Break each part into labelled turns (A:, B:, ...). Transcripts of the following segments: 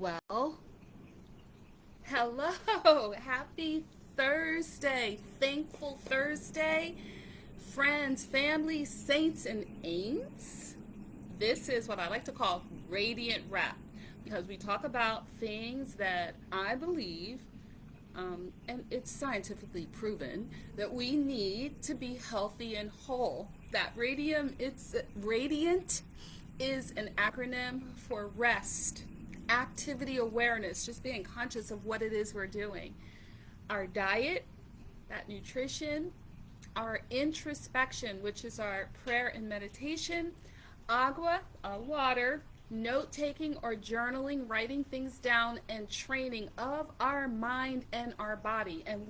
A: Well, hello. Happy Thursday. Thankful Thursday. Friends, family, saints, and ain'ts. This is what I like to call radiant rap because we talk about things that I believe, and it's scientifically proven, that we need to be healthy and whole. That it's radiant is an acronym for rest, activity awareness, just being conscious of what it is we're doing. Our diet, that nutrition, our introspection, which is our prayer and meditation, agua, water, note taking or journaling, writing things down, and training of our mind and our body. And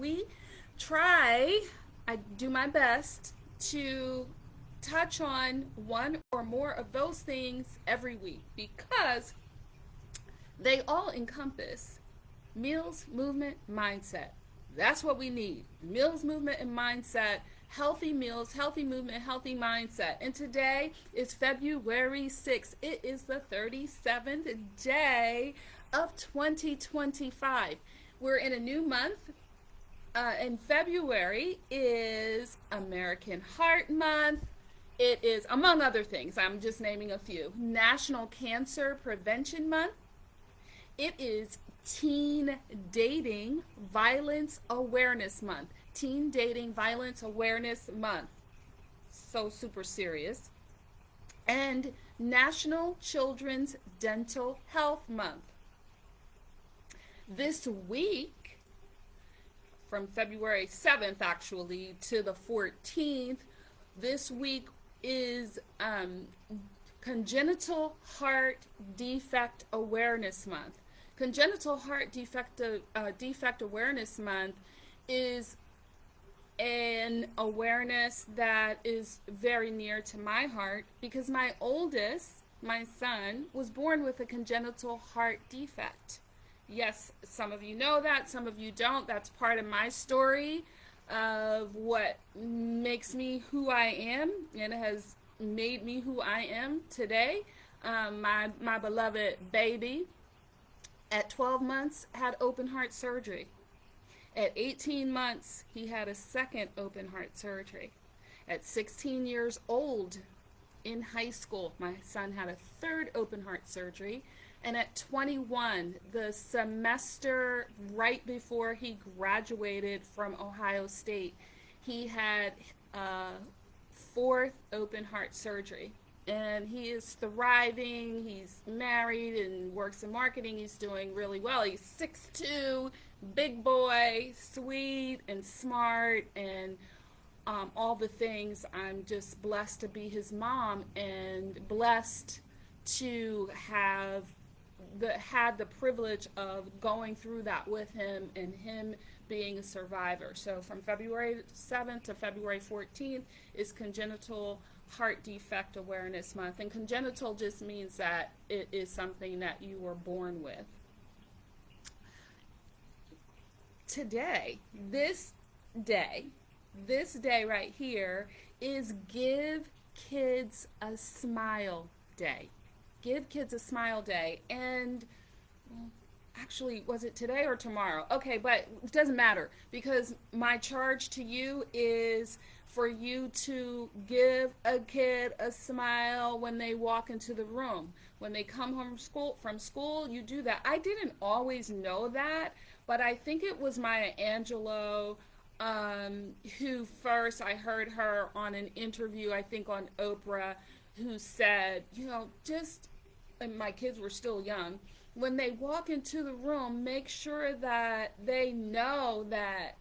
A: I do my best to touch on one or more of those things every week because they all encompass meals, movement, mindset. That's what we need. Meals, movement, and mindset. Healthy meals, healthy movement, healthy mindset. And today is February 6th. It is the 37th day of 2025. We're in a new month. And February is American Heart Month. It is, among other things, I'm just naming a few, National Cancer Prevention Month. It is Teen Dating Violence Awareness Month. Teen Dating Violence Awareness Month. So super serious. And National Children's Dental Health Month. This week, from February 7th actually to the 14th, this week is Congenital Heart Defect Awareness Month. Congenital Heart Defect Awareness Month is an awareness that is very near to my heart because my oldest, my son, was born with a congenital heart defect. Yes, some of you know that, some of you don't. That's part of my story of what makes me who I am and has made me who I am today. My beloved baby at 12 months had open heart surgery. At 18 months, he had a second open heart surgery. At 16 years old, in high school, my son had a third open heart surgery. And at 21, the semester right before he graduated from Ohio State, he had fourth open heart surgery. And he is thriving. He's married and works in marketing. He's doing really well. He's 6'2", big boy, sweet and smart, and all the things. I'm just blessed to be his mom and blessed to have had the privilege of going through that with him and him being a survivor. So from February 7th to February 14th is Congenital Heart Defect Awareness Month. And congenital just means that it is something that you were born with. Today, this day right here is Give Kids a Smile Day. Give Kids a Smile Day. And actually, was it today or tomorrow? Okay, but it doesn't matter because my charge to you is for you to give a kid a smile when they walk into the room. When they come home from school, you do that. I didn't always know that, but I think it was Maya Angelou who first, I heard her on an interview, I think on Oprah, who said, and my kids were still young, when they walk into the room, make sure that they know that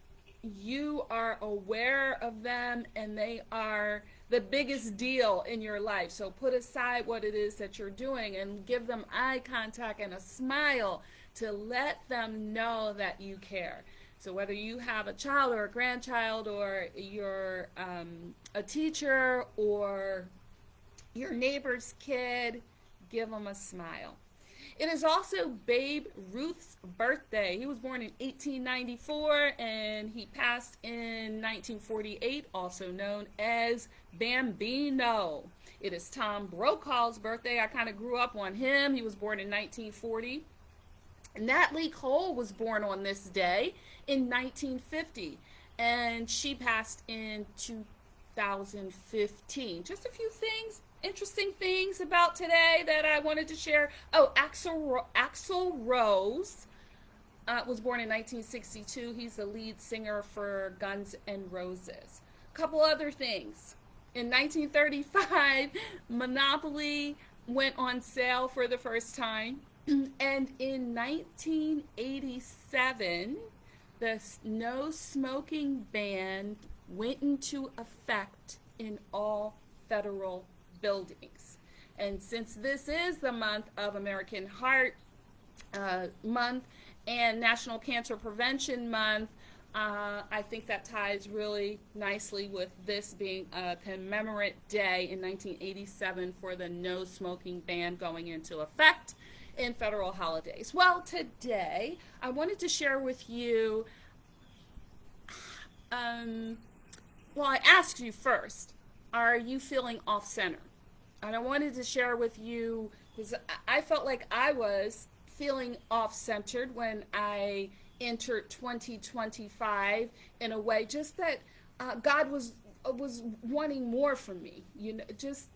A: you are aware of them and they are the biggest deal in your life. So put aside what it is that you're doing and give them eye contact and a smile to let them know that you care. So whether you have a child or a grandchild or you're a teacher or your neighbor's kid, give them a smile. It is also Babe Ruth's birthday. He was born in 1894 and he passed in 1948, also known as Bambino. It is Tom Brokaw's birthday. I kind of grew up on him. He was born in 1940. Natalie Cole was born on this day in 1950, and she passed in 2015. Just a few things, interesting things about today that I wanted to share. Oh, Axl Rose was born in 1962. He's the lead singer for Guns N' Roses. A couple other things. In 1935, Monopoly went on sale for the first time. And in 1987, the no smoking ban went into effect in all federal buildings. And since this is the month of American Heart Month and National Cancer Prevention Month, I think that ties really nicely with this being a commemorate day in 1987 for the no smoking ban going into effect in federal holidays. Well, today I wanted to share with you, well, I asked you first, are you feeling off center? And I wanted to share with you because I felt like I was feeling off centered when I entered 2025 in a way, just that God was wanting more from me. You know, just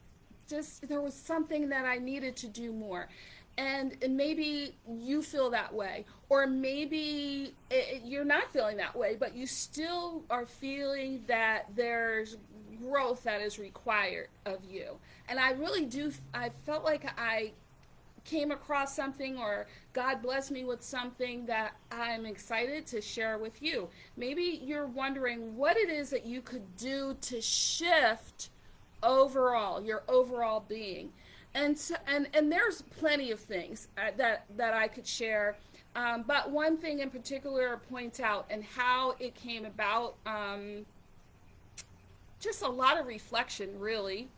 A: there was something that I needed to do more. And maybe you feel that way, or maybe you're not feeling that way, but you still are feeling that there's growth that is required of you. And I really do, I felt like I came across something, or God blessed me with something that I'm excited to share with you. Maybe you're wondering what it is that you could do to shift overall, your overall being. And so, and there's plenty of things that I could share, but one thing in particular points out and how it came about. Just a lot of reflection, really.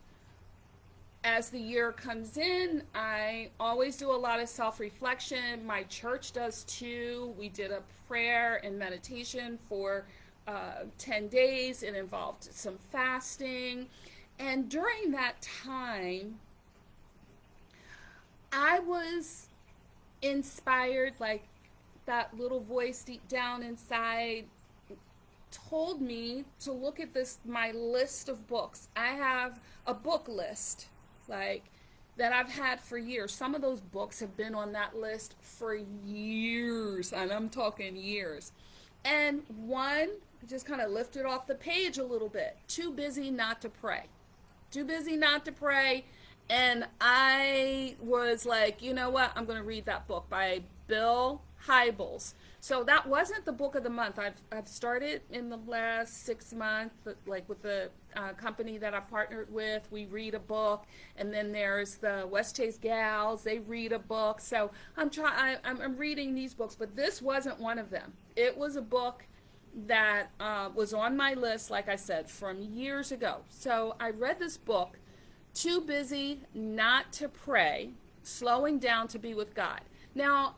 A: As the year comes in, I always do a lot of self-reflection. My church does too. We did a prayer and meditation for 10 days. It involved some fasting. And during that time, I was inspired, like that little voice deep down inside told me to look at this, my list of books. I have a book list, like, that I've had for years. Some of those books have been on that list for years, and I'm talking years. And one just kind of lifted off the page a little bit. Too Busy Not to Pray. Too Busy Not to Pray. And I was like, you know what? I'm going to read that book by Bill Hybels. So that wasn't the book of the month. I've started in the last 6 months, like with the company that I've partnered with. We read a book, and then there's the West Chase Gals. They read a book. So I'm reading these books, but this wasn't one of them. It was a book that was on my list, like I said, from years ago. So I read this book, Too Busy Not to Pray, Slowing Down to Be with God. Now,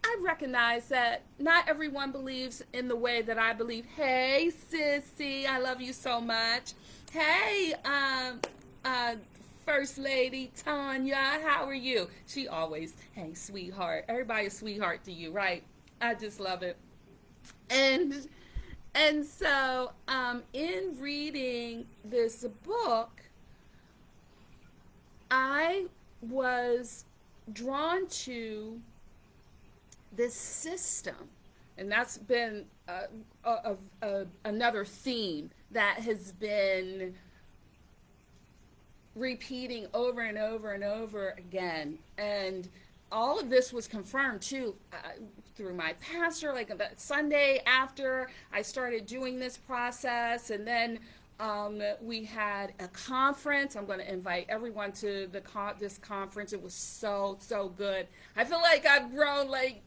A: I recognize that not everyone believes in the way that I believe. Hey, sissy, I love you so much. Hey, First Lady Tanya, how are you? She always, hey, sweetheart. Everybody's sweetheart to you, right? I just love it. And so, in reading this book, I was drawn to this system, and that's been another theme that has been repeating over and over and over again. And all of this was confirmed too through my pastor, like the Sunday after I started doing this process. And then we had a conference. I'm going to invite everyone to this conference. It was so good. I feel like I've grown like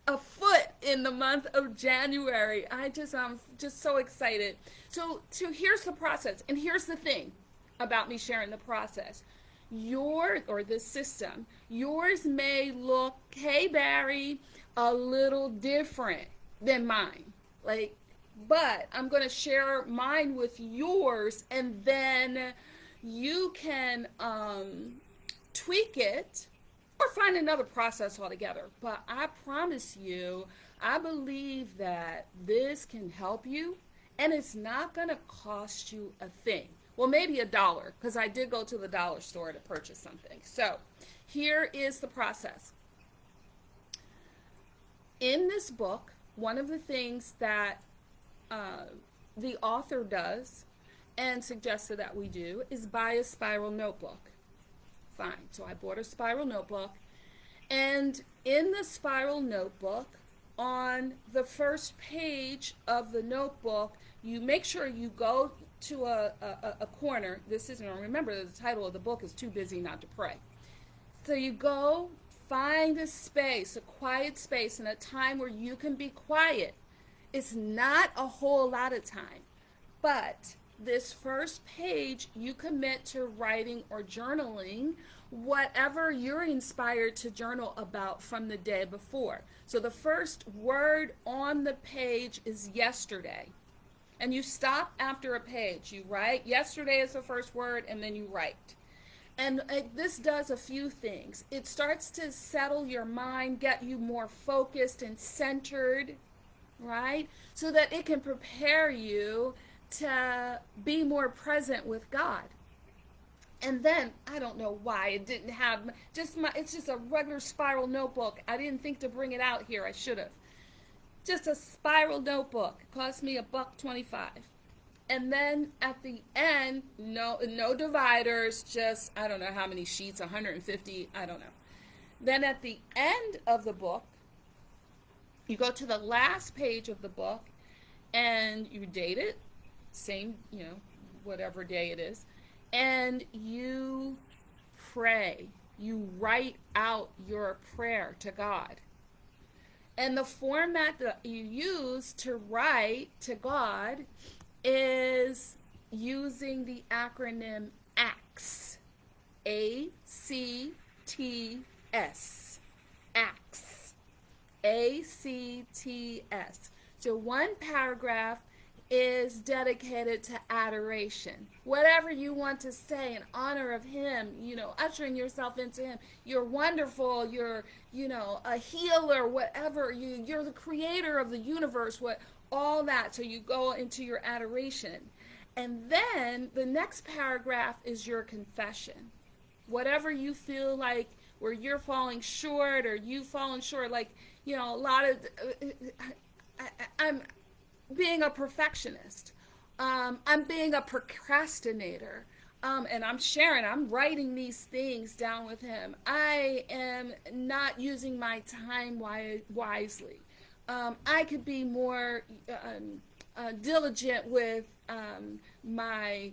A: a foot in the month of January. I'm just so excited. So here's the process, and here's the thing about me sharing the process. This system, yours may look, hey Barry, a little different than mine. But I'm going to share mine with yours, and then you can tweak it or find another process altogether. But I promise you, I believe that this can help you, and it's not going to cost you a thing. Well, maybe $1, because I did go to the dollar store to purchase something. So here is the process. In this book, one of the things that the author does and suggested that we do is buy a spiral notebook. Fine. So I bought a spiral notebook, and in the spiral notebook, on the first page of the notebook, you make sure you go to a corner. This isn't, remember the title of the book is Too Busy Not to Pray. So you go find a space, a quiet space, and a time where you can be quiet. It's not a whole lot of time, but this first page you commit to writing or journaling whatever you're inspired to journal about from the day before. So the first word on the page is yesterday. And you stop after a page. You write, yesterday is the first word, and then you write. And this does a few things. It starts to settle your mind, get you more focused and centered, right? So that it can prepare you to be more present with God. And then, I don't know why it didn't have, it's just a regular spiral notebook. I didn't think to bring it out here. I should have. Just a spiral notebook. It cost me $1.25. And then at the end, no dividers, just, I don't know how many sheets, 150, I don't know. Then at the end of the book, you go to the last page of the book and you date it, same, whatever day it is, and you pray. You write out your prayer to God. And the format that you use to write to God is using the acronym ACTS. A-C-T-S. ACTS. A-C-T-S. So one paragraph is dedicated to adoration. Whatever you want to say in honor of Him, ushering yourself into Him. You're wonderful, you're, a healer, whatever. You're the creator of the universe, all that. So you go into your adoration. And then the next paragraph is your confession. Whatever you feel like where you're falling short or you've fallen short, like, a lot of, I'm being a perfectionist. I'm being a procrastinator. And I'm writing these things down with Him. I am not using my time wisely. I could be more diligent with my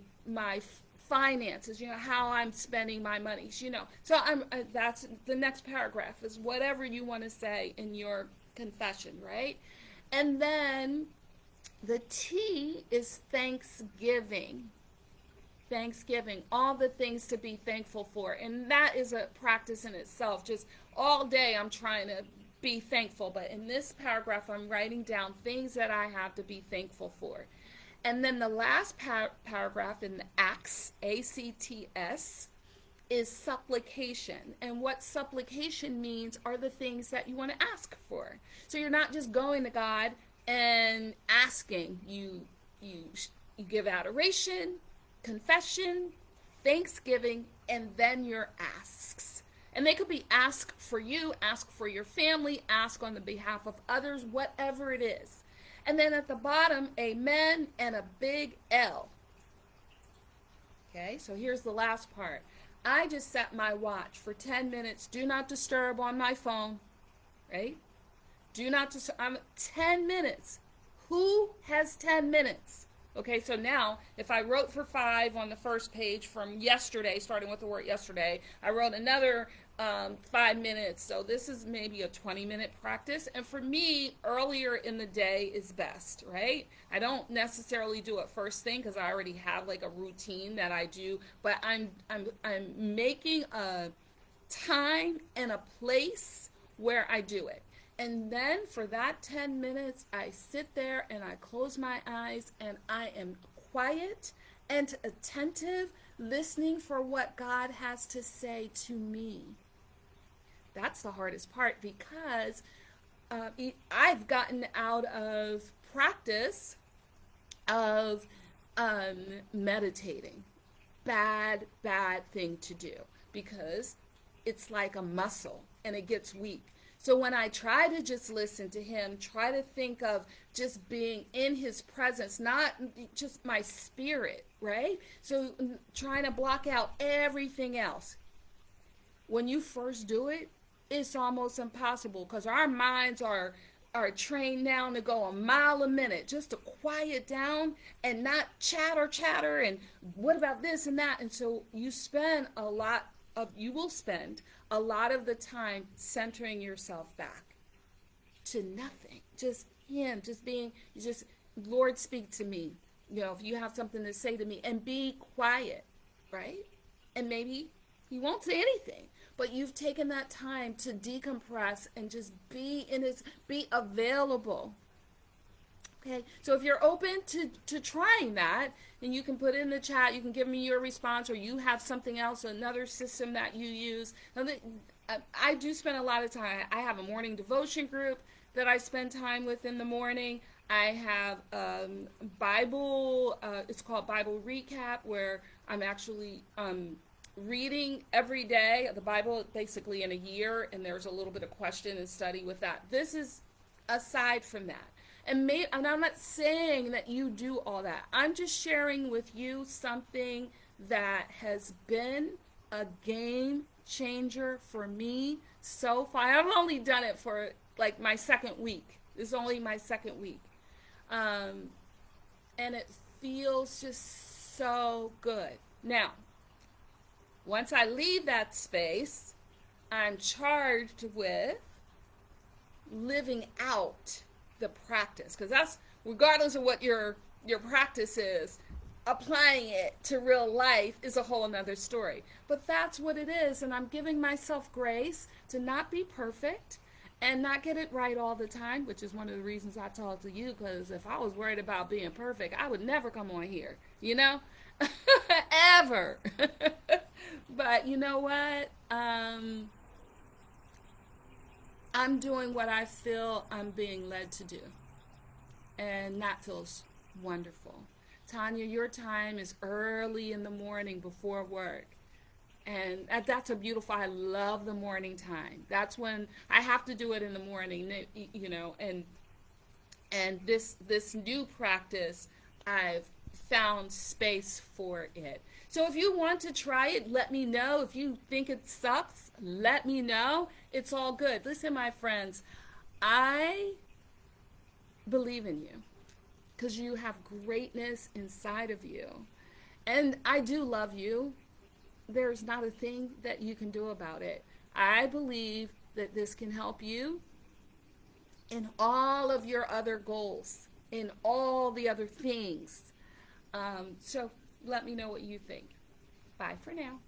A: finances, how I'm spending my money, So that's the next paragraph is whatever you want to say in your confession, right? And then the T is Thanksgiving. Thanksgiving, all the things to be thankful for. And that is a practice in itself. Just all day I'm trying to be thankful. But in this paragraph, I'm writing down things that I have to be thankful for. And then the last paragraph in the ACTS, A-C-T-S, is supplication. And what supplication means are the things that you want to ask for. So you're not just going to God and asking. You give adoration, confession, thanksgiving, and then your asks. And they could be ask for you, ask for your family, ask on the behalf of others, whatever it is. And then at the bottom, amen and a big L. Okay, so here's the last part. I just set my watch for 10 minutes. Do not disturb on my phone, right? Do not disturb. 10 minutes. Who has 10 minutes? Okay, so now if I wrote for 5 on the first page from yesterday, starting with the word yesterday, I wrote another 5 minutes. So this is maybe a 20-minute practice. And for me, earlier in the day is best, right? I don't necessarily do it first thing because I already have like a routine that I do, but I'm making a time and a place where I do it. And then for that 10 minutes, I sit there and I close my eyes and I am quiet and attentive, listening for what God has to say to me. That's the hardest part because I've gotten out of practice of meditating. Bad thing to do because it's like a muscle and it gets weak. So when I try to just listen to him, try to think of just being in his presence, not just my spirit, right? So trying to block out everything else. When you first do it, it's almost impossible because our minds are trained now to go a mile a minute just to quiet down and not chatter and what about this and that. And so you will spend a lot of the time centering yourself back to nothing, just him, just Lord, speak to me. If you have something to say to me, and be quiet, right? And maybe he won't say anything, but you've taken that time to decompress and just be available. Okay, so if you're open to trying that, and you can put it in the chat, you can give me your response, or you have something else, another system that you use. Now, I do spend a lot of time. I have a morning devotion group that I spend time with in the morning. I have Bible, it's called Bible Recap, where I'm actually reading every day the Bible basically in a year, and there's a little bit of question and study with that. This is aside from that. And I'm not saying that you do all that. I'm just sharing with you something that has been a game changer for me so far. I've only done it for like my second week. This is only my second week. And it feels just so good. Now, once I leave that space, I'm charged with living out the practice, because that's, regardless of what your practice is, applying it to real life is a whole nother story. But that's what it is, and I'm giving myself grace to not be perfect and not get it right all the time, which is one of the reasons I talk to you, because if I was worried about being perfect, I would never come on here, ever. But you know what? I'm doing what I feel I'm being led to do. And that feels wonderful. Tanya, your time is early in the morning before work. And that's a beautiful, I love the morning time. That's when I have to do it in the morning, and this new practice, I've found space for it. So if you want to try it, let me know. If you think it sucks, let me know. It's all good. Listen, my friends, I believe in you because you have greatness inside of you. And I do love you. There's not a thing that you can do about it. I believe that this can help you in all of your other goals, in all the other things. So let me know what you think. Bye for now.